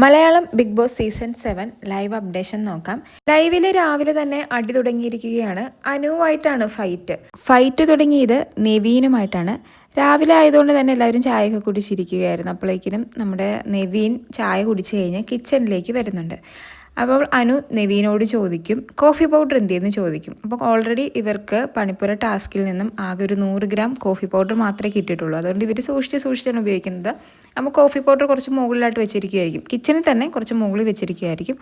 Malayalam big boss season 7 live updation നോക്കാം. ലൈവില് രാവിലെ തന്നെ അടി തുടങ്ങിയിരിക്കുകയാണ്. അനുവായിട്ടാണ് ഫൈറ്റ് തുടങ്ങിയത് നെവീനുമായിട്ടാണ്. രാവിലെ ആയതുകൊണ്ട് തന്നെ എല്ലാവരും ചായയൊക്കെ കുടിച്ചിരിക്കുകയായിരുന്നു. അപ്പോഴേക്കിനും നമ്മുടെ നെവീൻ ചായ കുടിച്ചു കഴിഞ്ഞ് കിച്ചണിലേക്ക് വരുന്നുണ്ട്. അപ്പോൾ അനു നെവീനോട് ചോദിക്കും, കോഫി പൗഡർ എന്തെന്ന് ചോദിക്കും. അപ്പോൾ ഓൾറെഡി ഇവർക്ക് പണിപ്പുര ടാസ്കിൽ നിന്നും ആകെ ഒരു 100 ഗ്രാം കോഫി പൗഡർ മാത്രമേ കിട്ടിയിട്ടുള്ളൂ. അതുകൊണ്ട് ഇവർ സൂക്ഷിച്ചാണ് ഉപയോഗിക്കുന്നത്. അപ്പോൾ കോഫി പൗഡർ കുറച്ച് മുകളിലായിട്ട് വെച്ചിരിക്കുകയായിരിക്കും, കിച്ചണിൽ തന്നെ കുറച്ച് മുകളിൽ വെച്ചിരിക്കുകയായിരിക്കും.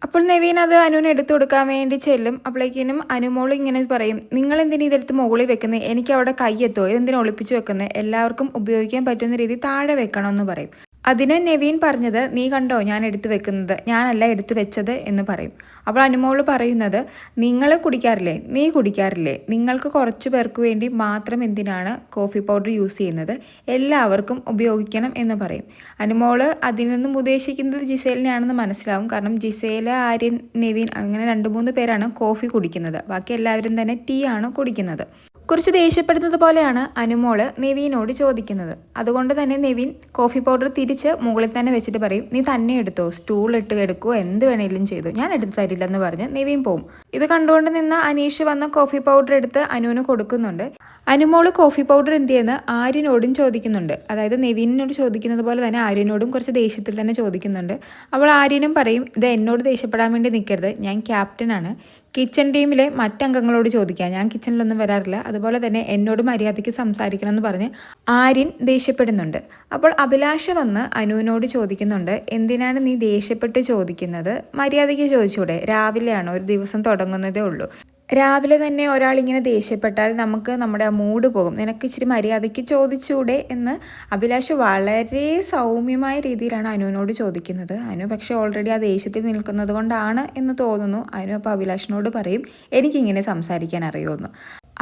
അപ്പോൾ നെവീൻ അത് അനുവിന് എടുത്തു കൊടുക്കാൻ വേണ്ടി ചെല്ലും. അപ്പോഴേക്കിനും അനുമോൾ ഇങ്ങനെ പറയും, നിങ്ങൾ എന്തിനാ ഇതെടുത്ത് മുകളിൽ വെക്കുന്നത്, എനിക്ക് അവിടെ കയ്യെത്തോ, ഇതെന്തിനാ ഒളിപ്പിച്ച് വെക്കുന്നത്, എല്ലാവർക്കും ഉപയോഗിക്കാൻ പറ്റുന്ന രീതി താഴെ വെക്കണമെന്ന് പറയും. അതിന് നെവീൻ പറഞ്ഞത്, നീ കണ്ടോ ഞാൻ എടുത്തു വെക്കുന്നത്, ഞാനല്ല എടുത്തു വെച്ചത് എന്ന് പറയും. അപ്പോൾ അനുമോൾ പറയുന്നത്, നിങ്ങൾ കുടിക്കാറില്ലേ, നീ കുടിക്കാറില്ലേ, നിങ്ങൾക്ക് കുറച്ചു പേർക്ക് വേണ്ടി മാത്രം എന്തിനാണ് കോഫി പൗഡർ യൂസ് ചെയ്യുന്നത്, എല്ലാവർക്കും ഉപയോഗിക്കണം എന്ന് പറയും. അനുമോൾ അതിൽ നിന്നും ഉദ്ദേശിക്കുന്നത് ജിസേലിനെയാണെന്ന് മനസ്സിലാവും. കാരണം ജിസേൽ, ആര്യൻ, നെവീൻ അങ്ങനെ 2-3 പേരാണ് കോഫി കുടിക്കുന്നത്, ബാക്കി എല്ലാവരും തന്നെ ടീ ആണ് കുടിക്കുന്നത്. കുറച്ച് ദേഷ്യപ്പെടുന്നത് പോലെയാണ് അനുമോള് നെവീനോട് ചോദിക്കുന്നത്. അതുകൊണ്ട് തന്നെ നെവീൻ കോഫി പൗഡർ തിരിച്ച് മുകളിൽ തന്നെ വെച്ചിട്ട് പറയും, നീ തന്നെ എടുത്തോ, സ്റ്റൂൾ ഇട്ട് എടുക്കുമോ, എന്ത് വേണേലും ചെയ്തു, ഞാൻ എടുത്ത് തരില്ലെന്ന് പറഞ്ഞ് നെവീൻ പോവും. ഇത് കണ്ടുകൊണ്ട് നിന്ന അനീഷ് വന്ന് കോഫി പൗഡർ എടുത്ത് അനുവിന് കൊടുക്കുന്നുണ്ട്. അനുമോള് കോഫി പൗഡർ എന്ത് ചെയ്യുന്ന ആര്യനോടും ചോദിക്കുന്നുണ്ട്. അതായത് നെവീനോട് ചോദിക്കുന്നത് പോലെ തന്നെ ആര്യനോടും കുറച്ച് ദേഷ്യത്തിൽ തന്നെ ചോദിക്കുന്നുണ്ട്. അപ്പോൾ ആര്യനും പറയും, ഇത് എന്നോട് ദേഷ്യപ്പെടാൻ വേണ്ടി നിൽക്കരുത്, ഞാൻ ക്യാപ്റ്റനാണ്, കിച്ചൺ ടീമിലെ മറ്റംഗങ്ങളോട് ചോദിക്കാം, ഞാൻ കിച്ചണിലൊന്നും വരാറില്ല, അതുപോലെ തന്നെ എന്നോട് മര്യാദയ്ക്ക് സംസാരിക്കണം എന്ന് പറഞ്ഞ് ആര്യൻ ദേഷ്യപ്പെടുന്നുണ്ട്. അപ്പോൾ അഭിലാഷ് വന്ന് അനുവിനോട് ചോദിക്കുന്നുണ്ട്, എന്തിനാണ് നീ ദേഷ്യപ്പെട്ട് ചോദിക്കുന്നത്, മര്യാദയ്ക്ക് ചോദിച്ചൂടെ, രാവിലെയാണോ, ഒരു ദിവസം തുടങ്ങുന്നതേ ഉള്ളൂ, രാവിലെ തന്നെ ഒരാളിങ്ങനെ ദേഷ്യപ്പെട്ടാൽ നമുക്ക് നമ്മുടെ മൂഡ് പോകും, നിനക്ക് ഇച്ചിരി മര്യാദയ്ക്ക് ചോദിച്ചൂടെ എന്ന് അഭിലാഷ് വളരെ സൗമ്യമായ രീതിയിലാണ് അനുവിനോട് ചോദിക്കുന്നത്. അനു പക്ഷേ ഓൾറെഡി ആ ദേഷ്യത്തിൽ നിൽക്കുന്നത് കൊണ്ടാണ് എന്ന് തോന്നുന്നു. അനു അപ്പോൾ അഭിലാഷിനോട് പറയും, എനിക്കിങ്ങനെ സംസാരിക്കാൻ അറിയുമെന്ന്.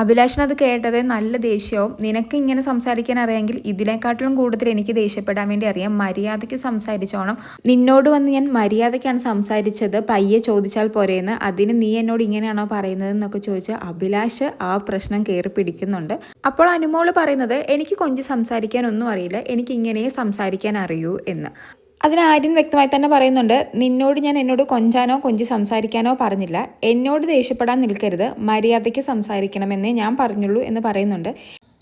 അഭിലാഷിന് അത് കേട്ടത് നല്ല ദേഷ്യവും, നിനക്ക് ഇങ്ങനെ സംസാരിക്കാൻ അറിയാമെങ്കിൽ ഇതിനെക്കാട്ടിലും കൂടുതൽ എനിക്ക് ദേഷ്യപ്പെടാൻ വേണ്ടി അറിയാം, മര്യാദയ്ക്ക് സംസാരിച്ചോണം, നിന്നോട് വന്ന് ഞാൻ മര്യാദയ്ക്കാണ് സംസാരിച്ചത്, പയ്യെ ചോദിച്ചാൽ പോരെയെന്ന്, അതിന് നീ എന്നോട് ഇങ്ങനെയാണോ പറയുന്നത് എന്നൊക്കെ ചോദിച്ച് അഭിലാഷ് ആ പ്രശ്നം കയറി പിടിക്കുന്നുണ്ട്. അപ്പോൾ അനുമോള് പറയുന്നത്, എനിക്ക് കൊഞ്ച് സംസാരിക്കാനൊന്നും അറിയില്ല, എനിക്ക് ഇങ്ങനെ സംസാരിക്കാൻ അറിയൂ എന്ന്. അതിന് ആര്യൻ വ്യക്തമായി തന്നെ പറയുന്നുണ്ട്, എന്നോട് കൊഞ്ച് സംസാരിക്കാനോ പറഞ്ഞില്ല, എന്നോട് ദേഷ്യപ്പെടാൻ നിൽക്കരുത്, മര്യാദയ്ക്ക് സംസാരിക്കണമെന്നേ ഞാൻ പറഞ്ഞുള്ളൂ എന്ന് പറയുന്നുണ്ട്.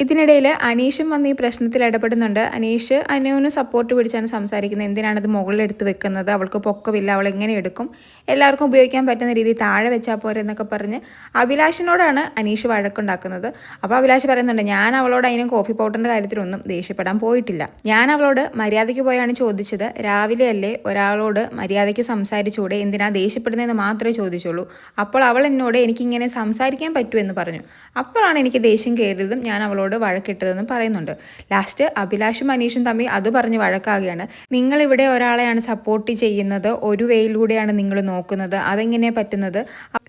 ഇതിനിടയിൽ അനീഷും വന്ന് ഈ പ്രശ്നത്തിൽ ഇടപെടുന്നുണ്ട്. അനീഷ് അനുവിന് സപ്പോർട്ട് പിടിച്ചാണ് സംസാരിക്കുന്നത്, എന്തിനാണത് മുകളിൽ എടുത്ത് വെക്കുന്നത്, അവൾക്ക് പൊക്കമില്ല, അവൾ എങ്ങനെ എടുക്കും, എല്ലാവർക്കും ഉപയോഗിക്കാൻ പറ്റുന്ന രീതിയിൽ താഴെ വെച്ചാൽ പോരെ എന്നൊക്കെ പറഞ്ഞ് അഭിലാഷിനോടാണ് അനീഷ് വഴക്കുണ്ടാക്കുന്നത്. അപ്പോൾ അഭിലാഷ് പറയുന്നുണ്ട്, ഞാൻ അവളോട് അതിനും കോഫി പൗഡറിൻ്റെ കാര്യത്തിലൊന്നും ദേഷ്യപ്പെടാൻ പോയിട്ടില്ല, ഞാൻ അവളോട് മര്യാദയ്ക്ക് പോയാണ് ചോദിച്ചത്, രാവിലെ അല്ലേ ഒരാളോട് മര്യാദയ്ക്ക് സംസാരിച്ചൂടെ, എന്തിനാ ദേഷ്യപ്പെടുന്നതെന്ന് മാത്രമേ ചോദിച്ചുള്ളൂ, അപ്പോൾ അവൾ എന്നോട് എനിക്കിങ്ങനെ സംസാരിക്കാൻ പറ്റുമെന്ന് പറഞ്ഞു, അപ്പോഴാണ് എനിക്ക് ദേഷ്യം കയറിയതും ഞാൻ അവളോട് വഴക്കിട്ടതെന്ന് പറയുന്നുണ്ട്. ലാസ്റ്റ് അഭിലാഷും അനീഷും തമ്മിൽ അത് പറഞ്ഞ് വഴക്കാകുകയാണ്. നിങ്ങളിവിടെ ഒരാളെയാണ് സപ്പോർട്ട് ചെയ്യുന്നത്, ഒരു വേയിലൂടെയാണ് നിങ്ങൾ നോക്കുന്നത്, അതെങ്ങനെയാണ് പറ്റുന്നത്,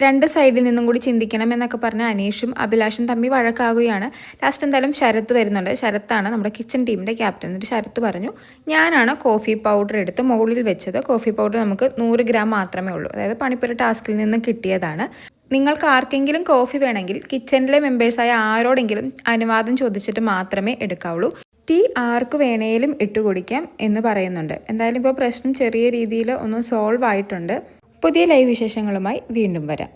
രണ്ട് സൈഡിൽ നിന്നും കൂടി ചിന്തിക്കണം എന്നൊക്കെ പറഞ്ഞ് അനീഷും അഭിലാഷും തമ്മിൽ വഴക്കാകുകയാണ്. ലാസ്റ്റ് എന്തായാലും ശരത്ത് വരുന്നുണ്ട്. ശരത്താണ് നമ്മുടെ കിച്ചൺ ടീമിൻ്റെ ക്യാപ്റ്റൻ. എന്നിട്ട് ശരത്ത് പറഞ്ഞു, ഞാനാണ് കോഫി പൗഡർ എടുത്ത് മുകളിൽ വെച്ചത്, കോഫി പൗഡർ നമുക്ക് 100 ഗ്രാം മാത്രമേ ഉള്ളൂ, അതായത് പണിപ്പുര ടാസ്കിൽ നിന്ന് കിട്ടിയതാണ്, നിങ്ങൾക്ക് ആർക്കെങ്കിലും കോഫി വേണമെങ്കിൽ കിച്ചണിലെ മെമ്പേഴ്സായ ആരോടെങ്കിലും അനുവാദം ചോദിച്ചിട്ട് മാത്രമേ എടുക്കാവുള്ളൂ, ടീ ആർക്ക് വേണേലും ഇട്ട് കുടിക്കാം എന്ന് പറയുന്നുണ്ട്. എന്തായാലും ഇപ്പോൾ പ്രശ്നം ചെറിയ രീതിയിൽ ഒന്ന് സോൾവ് ആയിട്ടുണ്ട്. പുതിയ ലൈവ് വിശേഷങ്ങളുമായി വീണ്ടും വരാം.